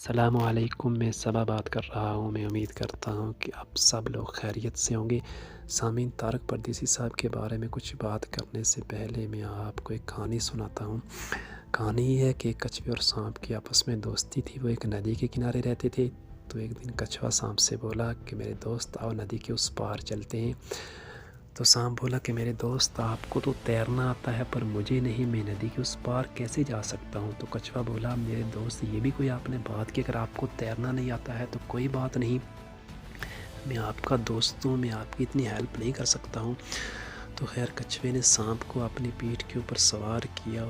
السلام علیکم، میں صبا بات کر رہا ہوں۔ میں امید کرتا ہوں کہ آپ سب لوگ خیریت سے ہوں گے۔ سامعین، طارق پردیسی صاحب کے بارے میں کچھ بات کرنے سے پہلے میں آپ کو ایک کہانی سناتا ہوں۔ کہانی یہ ہے کہ ایک کچھوے اور سانپ کی آپس میں دوستی تھی۔ وہ ایک ندی کے کنارے رہتے تھے۔ تو ایک دن کچھوا سانپ سے بولا کہ میرے دوست آؤ ندی کے اس پار چلتے ہیں۔ تو سانپ بولا کہ میرے دوست، آپ کو تو تیرنا آتا ہے پر مجھے نہیں، میں ندی کے اس پار کیسے جا سکتا ہوں؟ تو کچھوا بولا میرے دوست، یہ بھی کوئی آپ نے بات کی، اگر آپ کو تیرنا نہیں آتا ہے تو کوئی بات نہیں، میں آپ کا دوست ہوں، میں آپ کی اتنی ہیلپ نہیں کر سکتا ہوں۔ تو خیر کچھوے نے سانپ کو اپنی پیٹھ کے اوپر سوار کیا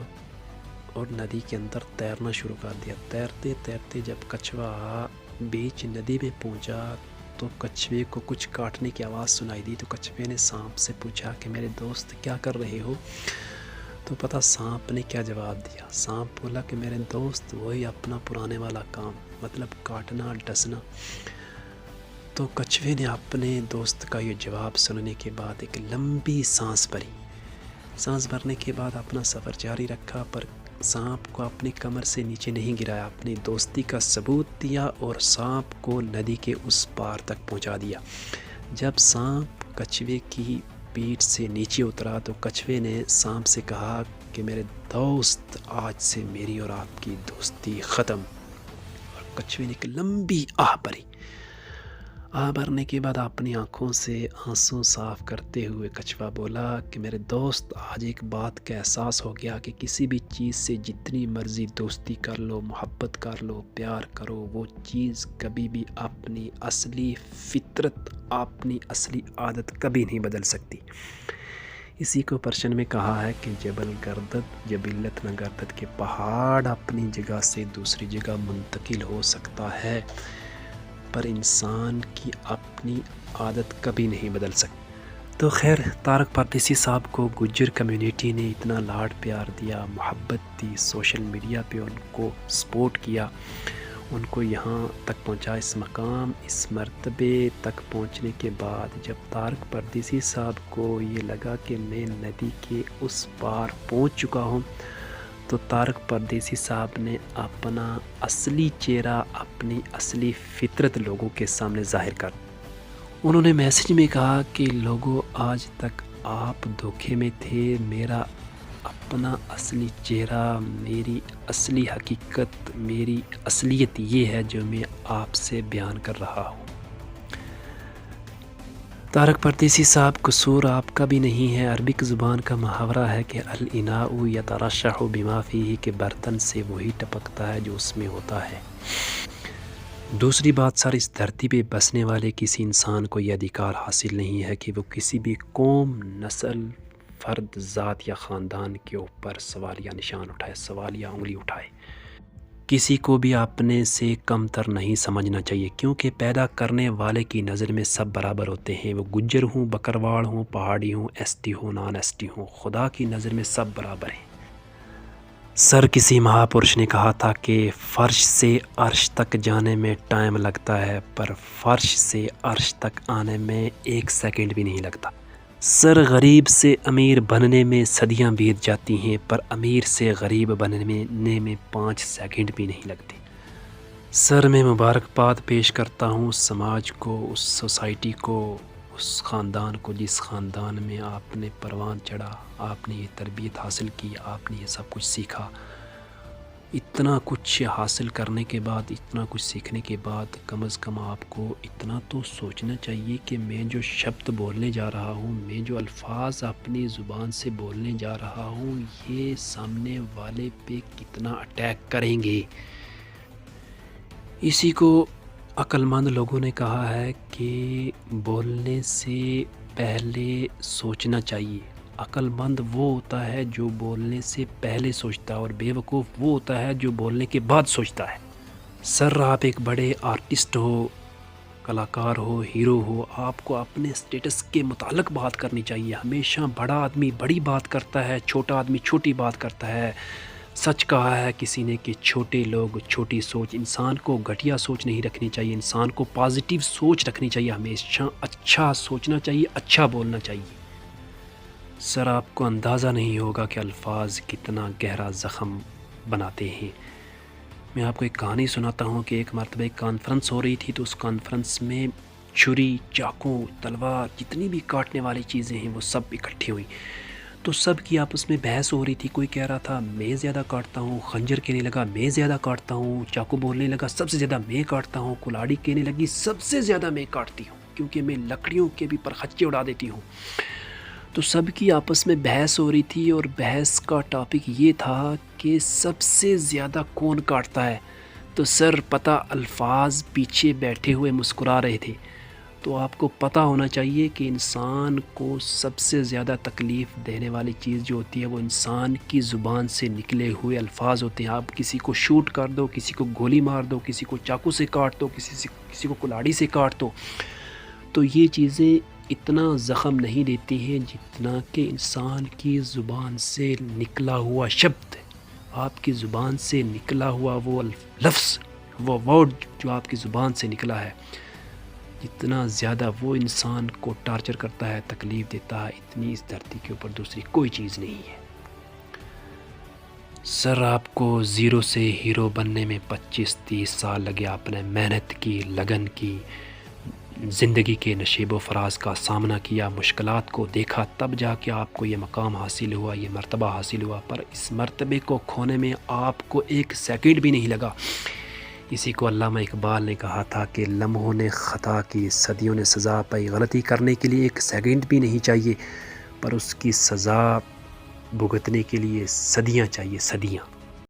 اور ندی کے اندر تیرنا شروع کر دیا۔ تیرتے تیرتے جب کچھوا بیچ ندی میں پہنچا تو کچھوے کو کچھ کاٹنے کی آواز سنائی دی۔ تو کچھوے نے سانپ سے پوچھا کہ میرے دوست کیا کر رہے ہو؟ تو پتہ سانپ نے کیا جواب دیا؟ سانپ بولا کہ میرے دوست وہی اپنا پرانے والا کام، مطلب کاٹنا ڈسنا۔ تو کچھوے نے اپنے دوست کا یہ جواب سننے کے بعد ایک لمبی سانس بھری۔ سانس بھرنے کے بعد اپنا سفر جاری رکھا، پر سانپ کو اپنی کمر سے نیچے نہیں گرایا، اپنی دوستی کا ثبوت دیا اور سانپ کو ندی کے اس پار تک پہنچا دیا۔ جب سانپ کچھوے کی پیٹھ سے نیچے اترا تو کچھوے نے سانپ سے کہا کہ میرے دوست، آج سے میری اور آپ کی دوستی ختم۔ اور کچھوے نے ایک لمبی آہ بھری۔ آہ بھرنے کے بعد اپنی آنکھوں سے آنسو صاف کرتے ہوئے کچھوا بولا کہ میرے دوست، آج ایک بات کا احساس ہو گیا کہ کسی بھی چیز سے جتنی مرضی دوستی کر لو، محبت کر لو، پیار کرو، وہ چیز کبھی بھی اپنی اصلی فطرت، اپنی اصلی عادت کبھی نہیں بدل سکتی۔ اسی کو پرشن میں کہا ہے کہ جبل گردد جبلت نہ گردد، کے پہاڑ اپنی جگہ سے دوسری جگہ منتقل ہو سکتا ہے پر انسان کی اپنی عادت کبھی نہیں بدل سکتی۔ تو خیر طارق پردیسی صاحب کو گجر کمیونٹی نے اتنا لاڈ پیار دیا، محبت دی، سوشل میڈیا پہ ان کو سپورٹ کیا، ان کو یہاں تک پہنچا، اس مقام، اس مرتبے تک پہنچنے کے بعد جب طارق پردیسی صاحب کو یہ لگا کہ میں ندی کے اس پار پہنچ چکا ہوں تو طارق پردیسی صاحب نے اپنا اصلی چہرہ، اپنی اصلی فطرت لوگوں کے سامنے ظاہر کر۔ انہوں نے میسج میں کہا کہ لوگوں، آج تک آپ دھوکے میں تھے، میرا اپنا اصلی چہرہ، میری اصلی حقیقت، میری اصلیت یہ ہے جو میں آپ سے بیان کر رہا ہوں۔ طارق پردیسی صاحب، قصور آپ کا بھی نہیں ہے۔ عربک زبان کا محاورہ ہے کہ الاناء یترشح بما فیہ، کہ برتن سے وہی ٹپکتا ہے جو اس میں ہوتا ہے۔ دوسری بات سر، اس دھرتی پہ بسنے والے کسی انسان کو یہ ادھیکار حاصل نہیں ہے کہ وہ کسی بھی قوم، نسل، فرد، ذات یا خاندان کے اوپر سوالیہ نشان اٹھائے، سوالیہ انگلی اٹھائے۔ کسی کو بھی اپنے سے کم تر نہیں سمجھنا چاہیے، کیونکہ پیدا کرنے والے کی نظر میں سب برابر ہوتے ہیں، وہ گجر ہوں، بکرواڑ ہوں، پہاڑی ہوں، ایس ٹی ہوں، نان ایس ٹی ہوں، خدا کی نظر میں سب برابر ہیں۔ سر، کسی مہاپرش نے کہا تھا کہ فرش سے عرش تک جانے میں ٹائم لگتا ہے پر فرش سے عرش تک آنے میں 1 سیکنڈ بھی نہیں لگتا۔ سر، غریب سے امیر بننے میں صدیاں بیت جاتی ہیں پر امیر سے غریب بننے میں 5 سیکنڈ بھی نہیں لگتے۔ سر، میں مبارکباد پیش کرتا ہوں اس سماج کو، اس سوسائٹی کو، اس خاندان کو جس خاندان میں آپ نے پروان چڑھا، آپ نے یہ تربیت حاصل کی، آپ نے یہ سب کچھ سیکھا۔ اتنا کچھ حاصل کرنے کے بعد، اتنا کچھ سیکھنے کے بعد، کم از کم آپ کو اتنا تو سوچنا چاہیے کہ میں جو شبد بولنے جا رہا ہوں، میں جو الفاظ اپنی زبان سے بولنے جا رہا ہوں، یہ سامنے والے پہ کتنا اٹیک کریں گے۔ اسی کو عقل مند لوگوں نے کہا ہے کہ بولنے سے پہلے سوچنا چاہیے۔ عقل مند وہ ہوتا ہے جو بولنے سے پہلے سوچتا ہے اور بے وقوف وہ ہوتا ہے جو بولنے کے بعد سوچتا ہے۔ سر، آپ ایک بڑے آرٹسٹ ہو، کلاکار ہو، ہیرو ہو، آپ کو اپنے سٹیٹس کے متعلق بات کرنی چاہیے۔ ہمیشہ بڑا آدمی بڑی بات کرتا ہے، چھوٹا آدمی چھوٹی بات کرتا ہے۔ سچ کہا ہے کسی نے کہ چھوٹے لوگ چھوٹی سوچ۔ انسان کو گھٹیا سوچ نہیں رکھنی چاہیے، انسان کو پازیٹیو سوچ رکھنی چاہیے، ہمیشہ اچھا سوچنا چاہیے، اچھا بولنا چاہیے۔ سر، آپ کو اندازہ نہیں ہوگا کہ الفاظ کتنا گہرا زخم بناتے ہیں۔ میں آپ کو ایک کہانی سناتا ہوں کہ ایک مرتبہ ایک کانفرنس ہو رہی تھی، تو اس کانفرنس میں چھری، چاقو، تلوار، جتنی بھی کاٹنے والی چیزیں ہیں وہ سب اکٹھی ہوئی. تو سب کی آپس میں بحث ہو رہی تھی. کوئی کہہ رہا تھا میں زیادہ کاٹتا ہوں، خنجر کہنے لگا میں زیادہ کاٹتا ہوں، چاقو بولنے لگا سب سے زیادہ میں کاٹتا ہوں، کلاڑی کہنے لگی سب سے زیادہ میں کاٹتی ہوں کیونکہ میں لکڑیوں کے بھی پرخچے اڑا دیتی ہوں. تو سب کی آپس میں بحث ہو رہی تھی اور بحث کا ٹاپک یہ تھا کہ سب سے زیادہ کون کاٹتا ہے. تو سر پتہ الفاظ پیچھے بیٹھے ہوئے مسکرا رہے تھے. تو آپ کو پتہ ہونا چاہیے کہ انسان کو سب سے زیادہ تکلیف دینے والی چیز جو ہوتی ہے وہ انسان کی زبان سے نکلے ہوئے الفاظ ہوتے ہیں. آپ کسی کو شوٹ کر دو، کسی کو گولی مار دو، کسی کو چاقو سے کاٹ دو، کسی کو کلاڑی سے کاٹ دو، تو یہ چیزیں اتنا زخم نہیں دیتی ہیں جتنا کہ انسان کی زبان سے نکلا ہوا شبد، آپ کی زبان سے نکلا ہوا وہ لفظ، وہ ورڈ جو آپ کی زبان سے نکلا ہے، جتنا زیادہ وہ انسان کو ٹارچر کرتا ہے، تکلیف دیتا ہے، اتنی اس دھرتی کے اوپر دوسری کوئی چیز نہیں ہے. سر آپ کو زیرو سے ہیرو بننے میں 25-30 سال لگے. آپ نے محنت کی، لگن کی، زندگی کے نشیب و فراز کا سامنا کیا، مشکلات کو دیکھا، تب جا کے آپ کو یہ مقام حاصل ہوا، یہ مرتبہ حاصل ہوا. پر اس مرتبے کو کھونے میں آپ کو 1 سیکنڈ بھی نہیں لگا. اسی کو علامہ اقبال نے کہا تھا کہ لمحوں نے خطا کی، صدیوں نے سزا پائی. غلطی کرنے کے لیے 1 سیکنڈ بھی نہیں چاہیے، پر اس کی سزا بھگتنے کے لیے صدیاں چاہیے، صدیاں.